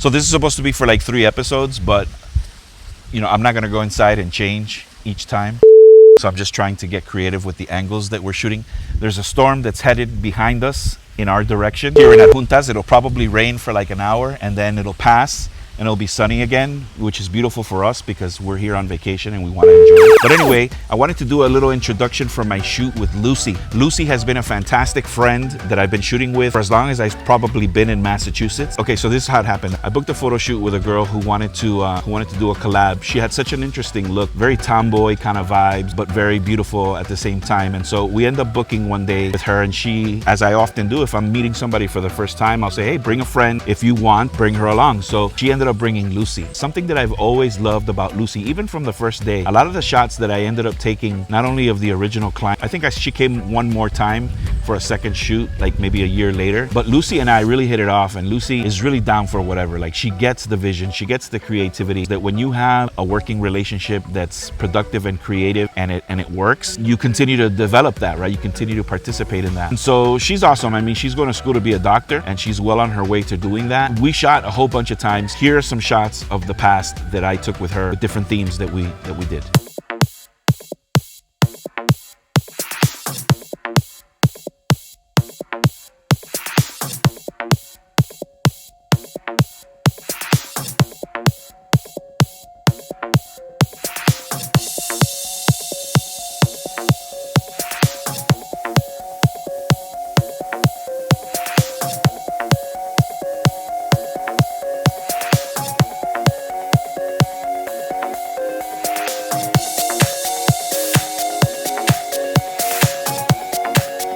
So this is supposed to be for like 3 episodes, but you know, I'm not gonna go inside and change each time. So I'm just trying to get creative with the angles that we're shooting. There's a storm that's headed behind us in our direction. Here in Adjuntas, it'll probably rain for like an hour and then it'll pass and it'll be sunny again, which is beautiful for us because we're here on vacation and we want to enjoy it. But anyway, I wanted to do a little introduction for my shoot with Luci. Luci has been a fantastic friend that I've been shooting with for as long as I've probably been in Massachusetts. Okay, so this is how it happened. I booked a photo shoot with a girl who wanted to do a collab. She had such an interesting look, very tomboy kind of vibes, but very beautiful at the same time. And so we end up booking one day with her, and she, as I often do, if I'm meeting somebody for the first time, I'll say, hey, bring a friend. If you want, bring her along. So she ended up bringing Luci. Something that I've always loved about Luci, even from the first day, a lot of the shots that I ended up taking, not only of the original client, I think she came one more time for a second shoot, like maybe a year later. But Luci and I really hit it off, and Luci is really down for whatever. Like, she gets the vision, she gets the creativity, that when you have a working relationship that's productive and creative and it works, you continue to develop that, right? You continue to participate in that. And so she's awesome. I mean, she's going to school to be a doctor and she's well on her way to doing that. We shot a whole bunch of times. Here are some shots of the past that I took with her, with different themes that we did.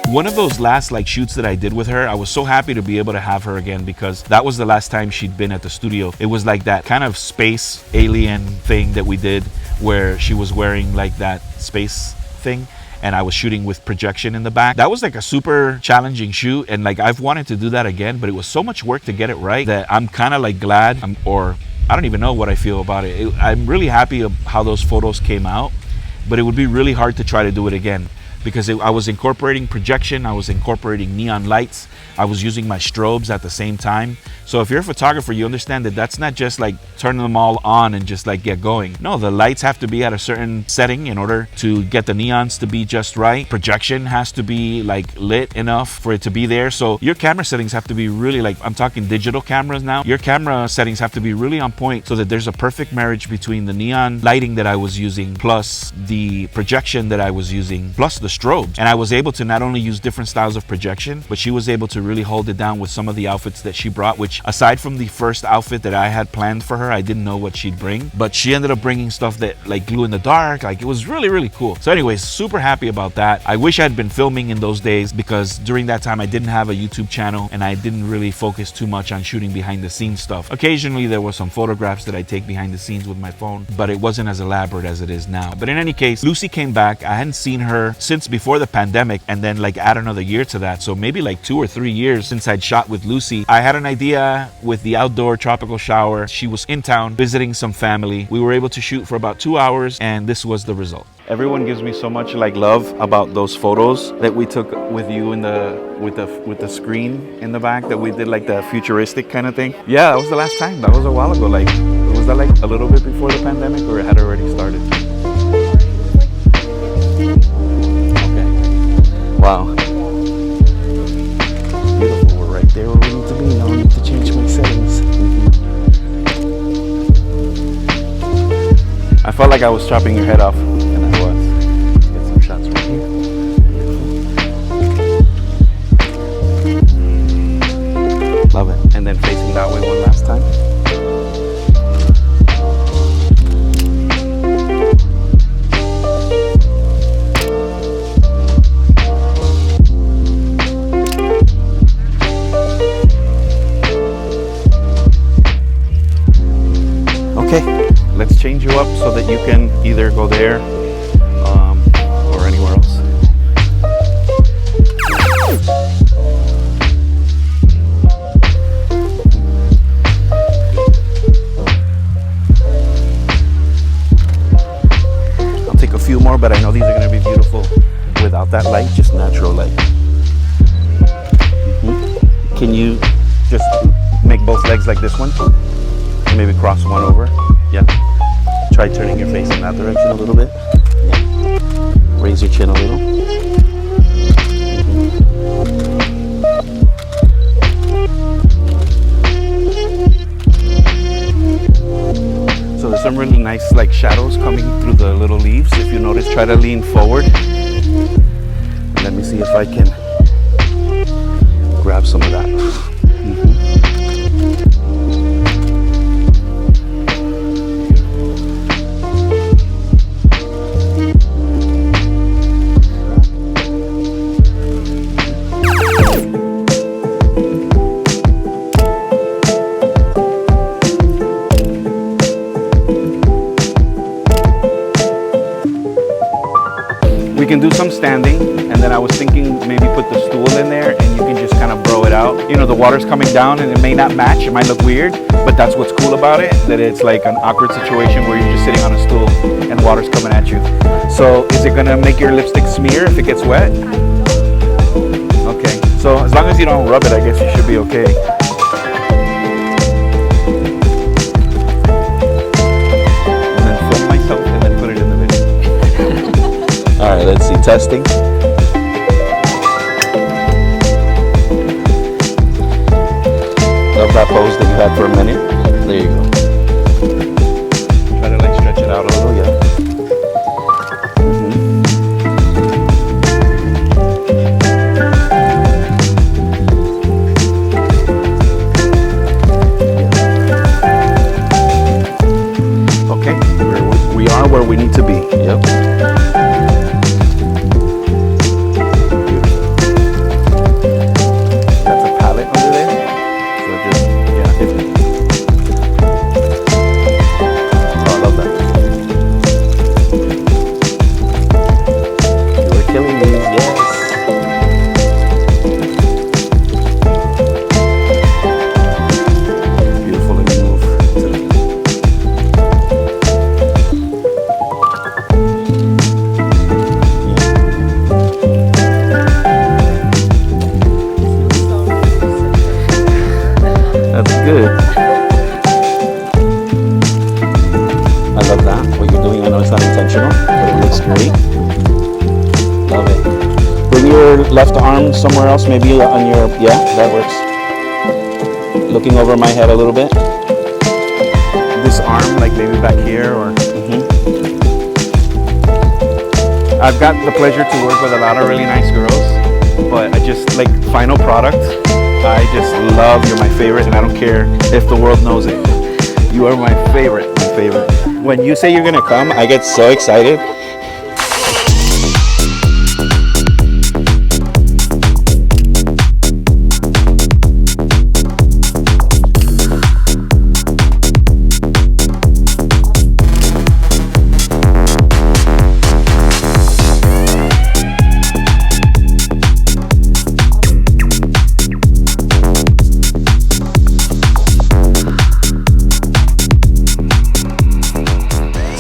One of those last shoots that I did with her, I was so happy to be able to have her again because that was the last time she'd been at the studio. It was like that kind of space alien thing that we did where she was wearing like that space thing and I was shooting with projection in the back. That was like a super challenging shoot, and like I've wanted to do that again, but it was so much work to get it right that I'm kind of like glad, or I don't even know what I feel about it. I'm really happy of how those photos came out, but it would be really hard to try to do it again, because I was incorporating projection, I was incorporating neon lights, I was using my strobes at the same time. So if you're a photographer, you understand that that's not just like turning them all on and just like get going. No, the lights have to be at a certain setting in order to get the neons to be just right. Projection has to be like lit enough for it to be there. So your camera settings have to be really, like, I'm talking digital cameras now. Your camera settings have to be really on point so that there's a perfect marriage between the neon lighting that I was using plus the projection that I was using plus the strobes. And I was able to not only use different styles of projection, but she was able to really hold it down with some of the outfits that she brought, which aside from the first outfit that I had planned for her, I didn't know what she'd bring, but she ended up bringing stuff that like glue in the dark. Like, it was really, really cool. So anyways, super happy about that. I wish I'd been filming in those days because during that time I didn't have a YouTube channel and I didn't really focus too much on shooting behind the scenes stuff. Occasionally there were some photographs that I take behind the scenes with my phone, but it wasn't as elaborate as it is now. But in any case, Luci came back. I hadn't seen her since before the pandemic, and then like add another year to that. So maybe like 2 or 3 years since I'd shot with Luci. I had an idea with the outdoor tropical shower. She was in town visiting some family. We were able to shoot for about 2 hours, and this was the result. Everyone gives me so much like love about those photos that we took with you in with the screen in the back, that we did like the futuristic kind of thing. Yeah, that was the last time. That was a while ago. Like, was that like a little bit before the pandemic, or it had already started? Okay. Wow. Beautiful. We're right there where we need to be. I don't need to change my settings. I felt like I was chopping your head off, and I was. Let's get some shots right here. Love it. And then facing that way one last time. Okay, let's change you up so that you can either go there or anywhere else. I'll take a few more, but I know these are going to be beautiful without that light, just natural light. Can you just make both legs like this one. Maybe cross one over. Yeah. Try turning your face in that direction a little bit. Yeah. Raise your chin a little. So there's some really nice like shadows coming through the little leaves. If you notice, try to lean forward. Let me see if I can grab some of that. We can do some standing, and then I was thinking maybe put the stool in there and you can just kind of bro it out. You know, the water's coming down and it may not match, it might look weird, but that's what's cool about it, that it's like an awkward situation where you're just sitting on a stool and water's coming at you. So is it gonna make your lipstick smear if it gets wet? Okay, so as long as you don't rub it, I guess you should be okay. And then film myself and then put it in the video. All right, let's see, testing. Love that pose that you had for a minute. There you go. Try to like stretch it out a little, yeah. Okay, we are where we need to be. Yep. Good. I love that, what you're doing. I know it's not intentional, but it looks great. Love it. Bring your left arm somewhere else, maybe on your, yeah, that works. Looking over my head a little bit. This arm, like maybe back here, or... I've got the pleasure to work with a lot of really nice girls, but I just, like, final product, I just love, you're my favorite, and I don't care if the world knows it. You are my favorite, my favorite. When you say you're gonna come, I get so excited.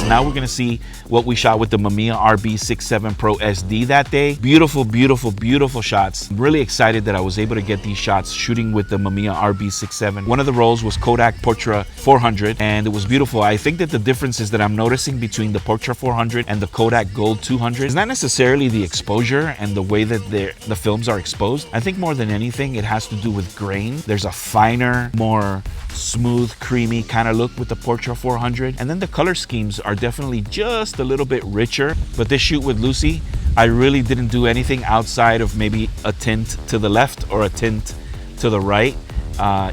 Now we're gonna see what we shot with the Mamiya RB67 Pro SD that day. Beautiful, beautiful, beautiful shots. I'm really excited that I was able to get these shots shooting with the Mamiya RB67. One of the rolls was Kodak Portra 400, and it was beautiful. I think that the differences that I'm noticing between the Portra 400 and the Kodak Gold 200 is not necessarily the exposure and the way that the films are exposed. I think more than anything, it has to do with grain. There's a finer, more smooth, creamy kind of look with the Portra 400. And then the color schemes are definitely just a little bit richer. But this shoot with Luci, I really didn't do anything outside of maybe a tint to the left or a tint to the right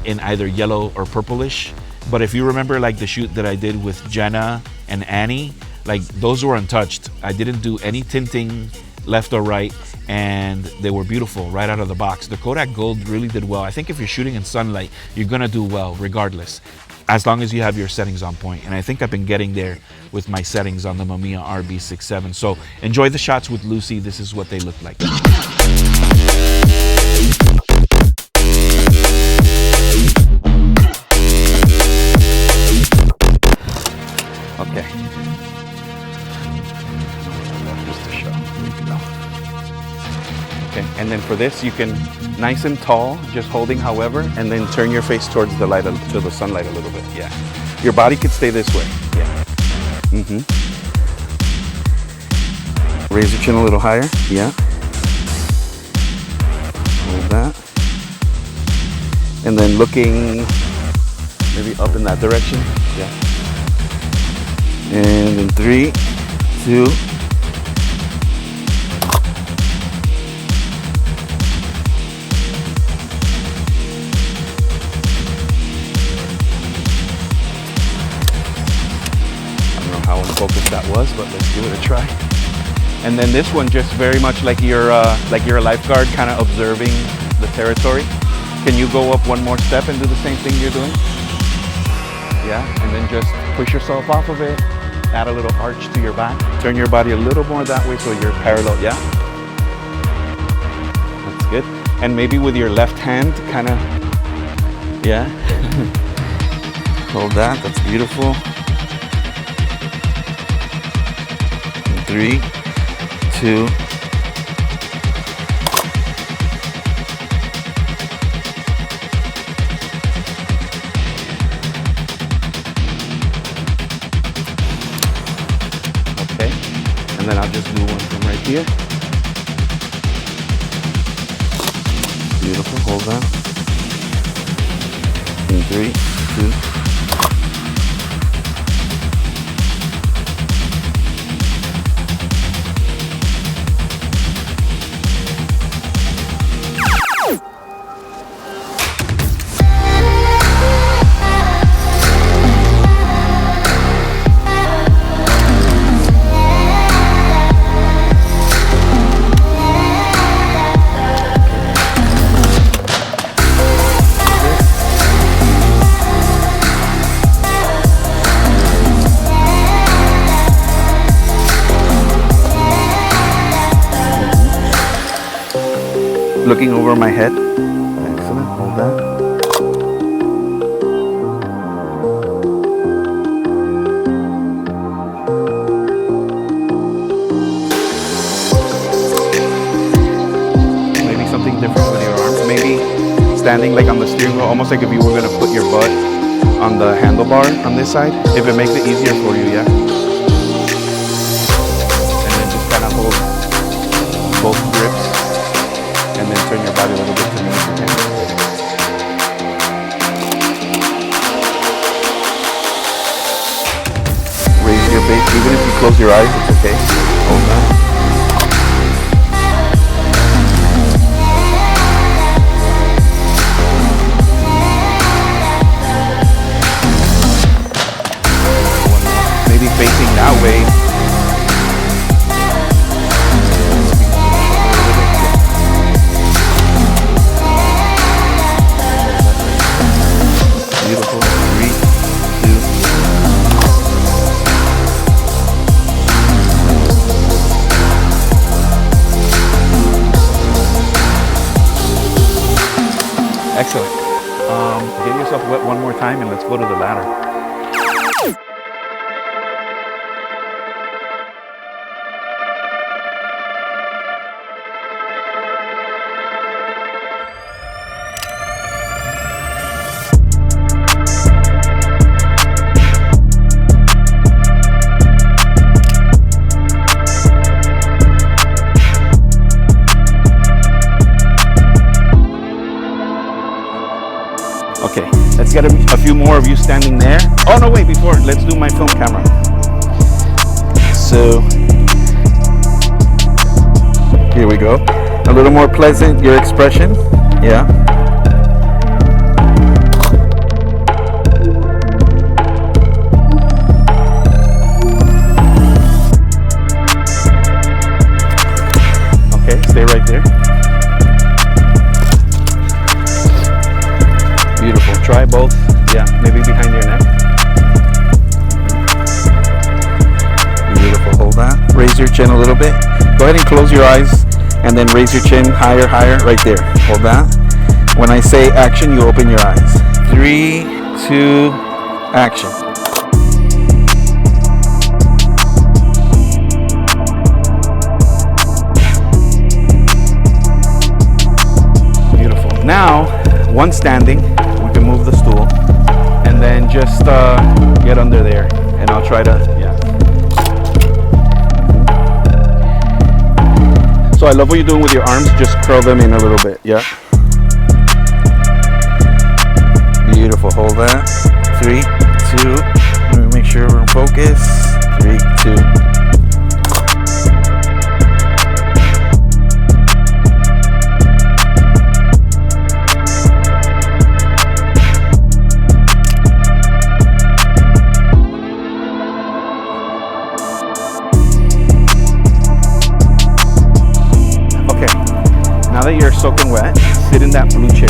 in either yellow or purplish. But if you remember like the shoot that I did with Jenna and Annie, like those were untouched. I didn't do any tinting left or right, and they were beautiful right out of the box. The Kodak Gold really did well. I think if you're shooting in sunlight, you're gonna do well regardless, as long as you have your settings on point. And I think I've been getting there with my settings on the Mamiya RB67. So enjoy the shots with Luci. This is what they look like. Okay. Just to show. There you go. Okay, and then for this, you can nice and tall, just holding, however, and then turn your face towards the light, to the sunlight a little bit. Yeah. Your body could stay this way. Yeah. Raise your chin a little higher. Yeah. Hold that. And then looking maybe up in that direction. Yeah. And in 3, 2. How unfocused that was, but let's give it a try. And then this one, just very much like you're a lifeguard, kind of observing the territory. Can you go up one more step and do the same thing you're doing? Yeah, and then just push yourself off of it. Add a little arch to your back. Turn your body a little more that way so you're parallel. Yeah, that's good. And maybe with your left hand, kind of, yeah. Hold that. That's beautiful. 3, 2. Okay, and then I'll just do one from right here. Beautiful, hold on. In 3, 2. Looking over my head. Excellent, hold that. Maybe something different with your arms. Maybe standing like on the steering wheel, almost like if you were gonna put your butt on the handlebar on this side, if it makes it easier for you, yeah? And then just kind of hold both grips. And then turn your body a little bit to me if you can. Raise your base, even if you close your eyes, it's okay. Hold that. Maybe facing that way. Beautiful. 3, 2. Excellent. Get yourself wet one more time and let's go to the ladder. Okay, let's get a few more of you standing there. Oh no, wait, before, let's do my film camera. So, here we go. A little more pleasant, your expression, yeah. Okay, stay right there. Beautiful. Try both. Yeah, maybe behind your neck. Beautiful. Hold that. Raise your chin a little bit. Go ahead and close your eyes and then raise your chin higher, higher, right there. Hold that. When I say action, you open your eyes. 3, 2, action. Now, one standing, we can move the stool, and then just get under there, and I'll try to, yeah. So I love what you're doing with your arms, just curl them in a little bit, yeah. Beautiful, hold that. 3, 2, let me make sure we're in focus. 3, 2. Now that you're soaking wet, sit in that blue chair.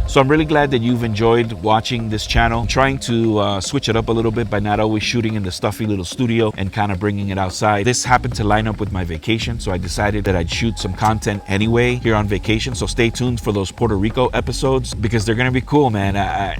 So I'm really glad that you've enjoyed watching this channel. I'm trying to switch it up a little bit by not always shooting in the stuffy little studio and kind of bringing it outside. This happened to line up with my vacation, so I decided that I'd shoot some content anyway here on vacation. So stay tuned for those Puerto Rico episodes because they're gonna be cool, man.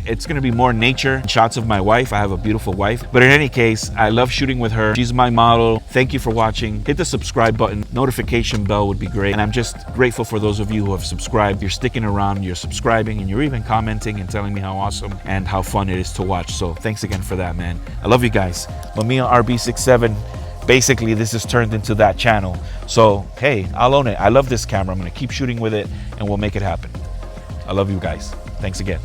It's gonna be more nature, shots of my wife. I have a beautiful wife. But in any case, I love shooting with her. She's my model. Thank you for watching. Hit the subscribe button. Notification bell would be great. And I'm just grateful for those of you who have subscribed. You're sticking around, you're subscribing, and you're even commenting and telling me how awesome and how fun it is to watch. So thanks again for that, man. I love you guys. Mamiya RB67, basically this has turned into that channel. So hey, I'll own it. I love this camera. I'm gonna keep shooting with it and we'll make it happen. I love you guys. Thanks again.